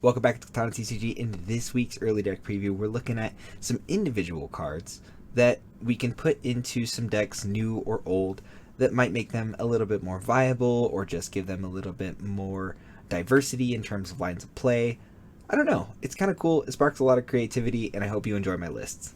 Welcome back to Katana TCG. In this week's early deck preview, we're looking at some individual cards that we can put into some decks, new or old, that might make them a little bit more viable or just give them a little bit more diversity in terms of lines of play. I don't know. It's kind of cool. It sparks a lot of creativity, and I hope you enjoy my lists.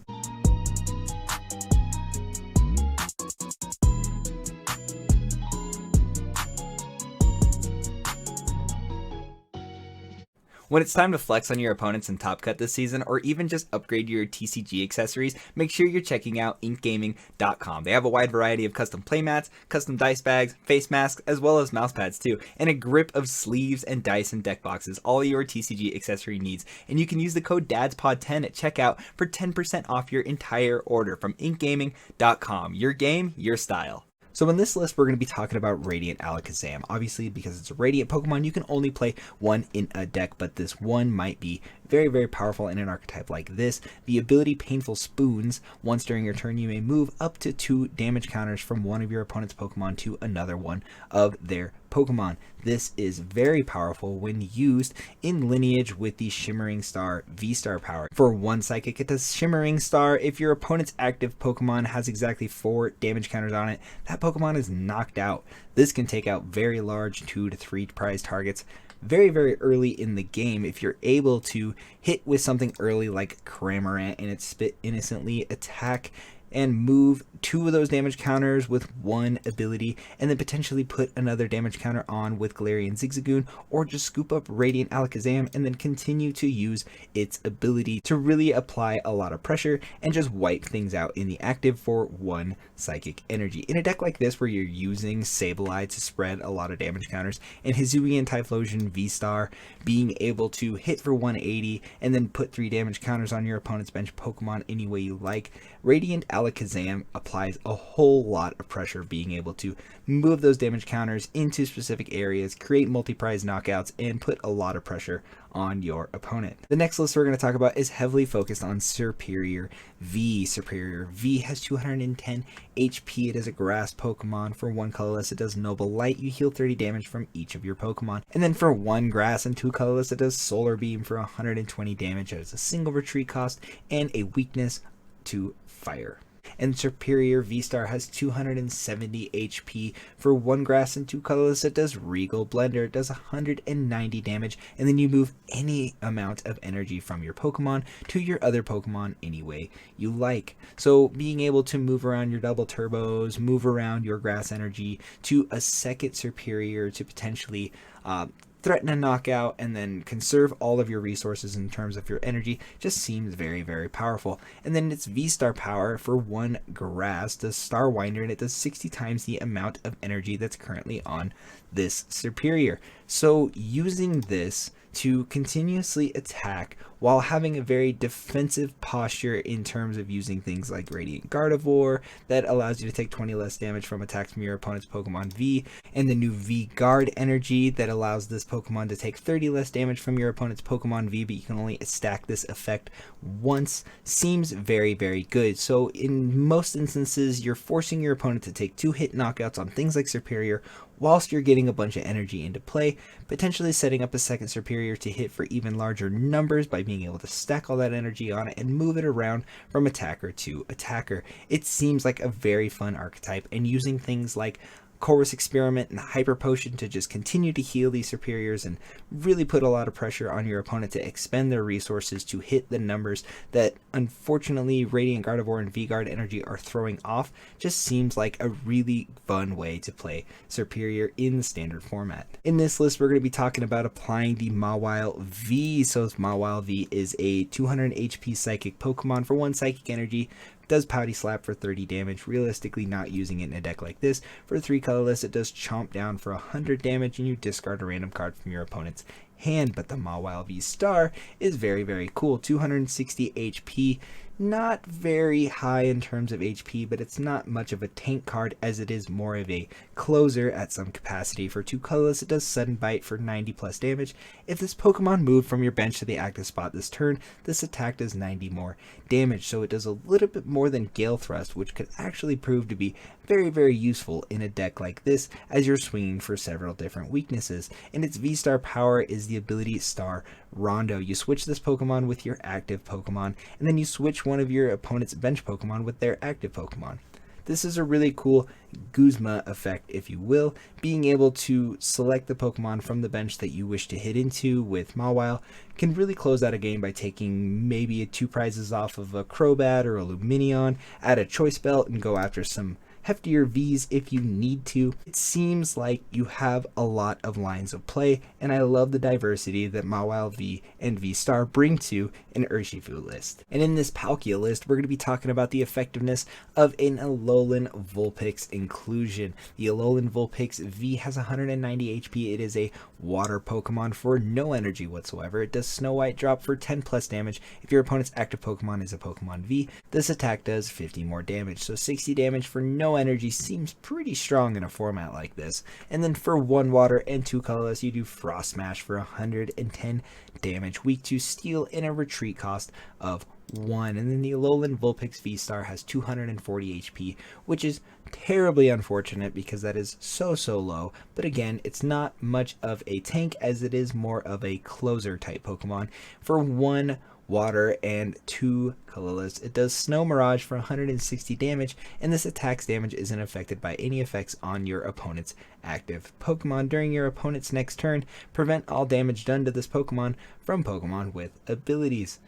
When it's time to flex on your opponents in Top Cut this season, or even just upgrade your TCG accessories, make sure you're checking out inkgaming.com. They have a wide variety of custom playmats, custom dice bags, face masks, as well as mouse pads too, and a grip of sleeves and dice and deck boxes, all your TCG accessory needs. And you can use the code DADSPOD10 at checkout for 10% off your entire order from inkgaming.com. Your game, your style. So in this list, we're going to be talking about Radiant Alakazam. Obviously, because it's a Radiant Pokemon, you can only play one in a deck, but this one might be very, very powerful in an archetype like this. The ability Painful Spoons, once during your turn, you may move up to 2 damage counters from one of your opponent's Pokemon to another one of their Pokemon. This is very powerful when used in Lineage with the Shimmering Star V-Star power. For 1 Psychic, it does Shimmering Star. If your opponent's active Pokemon has exactly 4 damage counters on it, that Pokemon is knocked out. This can take out very large 2 to 3 prize targets very, very early in the game. If you're able to hit with something early like Cramorant and its Spit Innocently, attack and move 2 of those damage counters with 1 ability, and then potentially put another damage counter on with Galarian Zigzagoon, or just scoop up Radiant Alakazam and then continue to use its ability to really apply a lot of pressure and just wipe things out in the active for 1 psychic energy. In a deck like this where you're using Sableye to spread a lot of damage counters, and Hisuian Typhlosion V-Star being able to hit for 180 and then put 3 damage counters on your opponent's bench Pokemon any way you like, Radiant Alakazam applies a whole lot of pressure, being able to move those damage counters into specific areas, create multi-prize knockouts, and put a lot of pressure on your opponent. The next list we're going to talk about is heavily focused on Superior V. Superior V has 210 HP. It is a grass Pokemon. For 1 colorless, it does Noble Light. You heal 30 damage from each of your Pokemon. And then for 1 grass and 2 colorless, it does Solar Beam for 120 damage. It has a single retreat cost and a weakness to fire. And Superior V-Star has 270 HP. For 1 grass and 2 colorless, it does Regal Blender. It does 190 damage, and then you move any amount of energy from your Pokemon to your other Pokemon any way you like. So being able to move around your double turbos, move around your grass energy to a second Superior to potentially threaten a knockout and then conserve all of your resources in terms of your energy just seems very, very powerful. And then its V-Star power for 1 grass does Starwinder, and it does 60 times the amount of energy that's currently on this Superior. So using this to continuously attack while having a very defensive posture in terms of using things like Radiant Gardevoir that allows you to take 20 less damage from attacks from your opponent's Pokemon V, and the new V Guard energy that allows this Pokemon to take 30 less damage from your opponent's Pokemon V, but you can only stack this effect once, seems very, very good. So in most instances, you're forcing your opponent to take 2-hit knockouts on things like Superior whilst you're getting a bunch of energy into play, potentially setting up a second Superior to hit for even larger numbers by being able to stack all that energy on it and move it around from attacker to attacker. It seems like a very fun archetype, and using things like Chorus Experiment and Hyper Potion to just continue to heal these Superiors and really put a lot of pressure on your opponent to expend their resources to hit the numbers that unfortunately Radiant Gardevoir and V-Guard energy are throwing off just seems like a really fun way to play Superior in the standard format. In this list, we're going to be talking about applying the Mawile V. So Mawile V is a 200 HP Psychic Pokemon. For 1 Psychic energy, does Pouty Slap for 30 damage, realistically not using it in a deck like this. For 3 colorless, it does Chomp Down for 100 damage, and you discard a random card from your opponent's hand. But the Mawile V-Star is very, very cool. 260 HP, not very high in terms of HP, but it's not much of a tank card as it is more of a closer at some capacity. For 2 colorless, it does Sudden Bite for 90 plus damage. If this Pokemon moved from your bench to the active spot this turn, this attack does 90 more damage, so it does a little bit more than Gale Thrust, which could actually prove to be very, very useful in a deck like this as you're swinging for several different weaknesses. And its V-Star power is the ability Star Rondo. You switch this Pokemon with your active Pokemon, and then you switch one of your opponent's bench Pokemon with their active Pokemon. This is a really cool Guzma effect, if you will, being able to select the Pokemon from the bench that you wish to hit into with Mawile can really close out a game by taking maybe 2 prizes off of a Crobat or a Lumineon, add a Choice Belt, and go after some heftier Vs if you need to. It seems like you have a lot of lines of play, and I love the diversity that Mawile V and V-Star bring to an Urshifu list. And in this Palkia list, we're going to be talking about the effectiveness of an Alolan Vulpix inclusion. The Alolan Vulpix V has 190 HP. It is a water Pokemon for no energy whatsoever. It does Snow White drop for 10 plus damage. If your opponent's active Pokemon is a Pokemon V, this attack does 50 more damage. So 60 damage for no energy seems pretty strong in a format like this. And then for 1 water and 2 colorless, you do Frost Smash for 110 damage. Weak to Steel and a retreat cost of 1. And then the Alolan Vulpix V-Star has 240 HP, which is terribly unfortunate because that is so low. But again, it's not much of a tank as it is more of a closer type Pokemon. For 1 water and 2 colorless, it does Snow Mirage for 160 damage, and this attack's damage isn't affected by any effects on your opponent's active Pokemon. During your opponent's next turn, prevent all damage done to this Pokemon from Pokemon with abilities.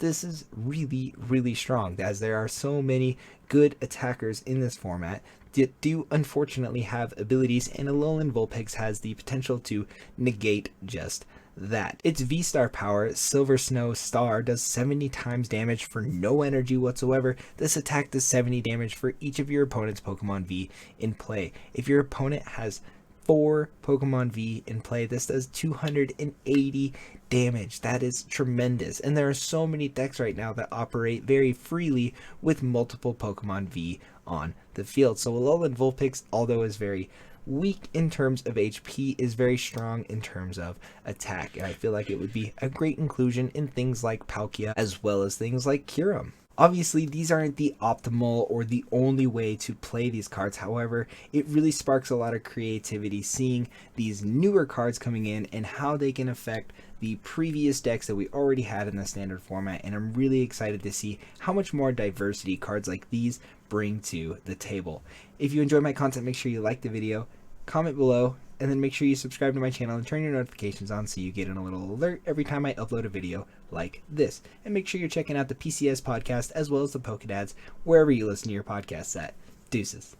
This is really strong, as there are so many good attackers in this format that do unfortunately have abilities, and Alolan Vulpix has the potential to negate just that. Its V-Star power, Silver Snow Star, does 70 times damage for no energy whatsoever. This attack does 70 damage for each of your opponent's Pokemon V in play. If your opponent has 4 Pokemon V in play, this does 280 damage. That is tremendous. And there are so many decks right now that operate very freely with multiple Pokemon V on the field. So Alolan Vulpix, although is very weak in terms of HP, is very strong in terms of attack. And I feel like it would be a great inclusion in things like Palkia as well as things like Kyurem. Obviously, these aren't the optimal or the only way to play these cards. However, it really sparks a lot of creativity seeing these newer cards coming in and how they can affect the previous decks that we already had in the standard format. And I'm really excited to see how much more diversity cards like these bring to the table. If you enjoy my content, make sure you like the video, comment below, and then make sure you subscribe to my channel and turn your notifications on so you get a little alert every time I upload a video like this. And make sure you're checking out the PCS podcast as well as the Pokedads wherever you listen to your podcasts at. Deuces.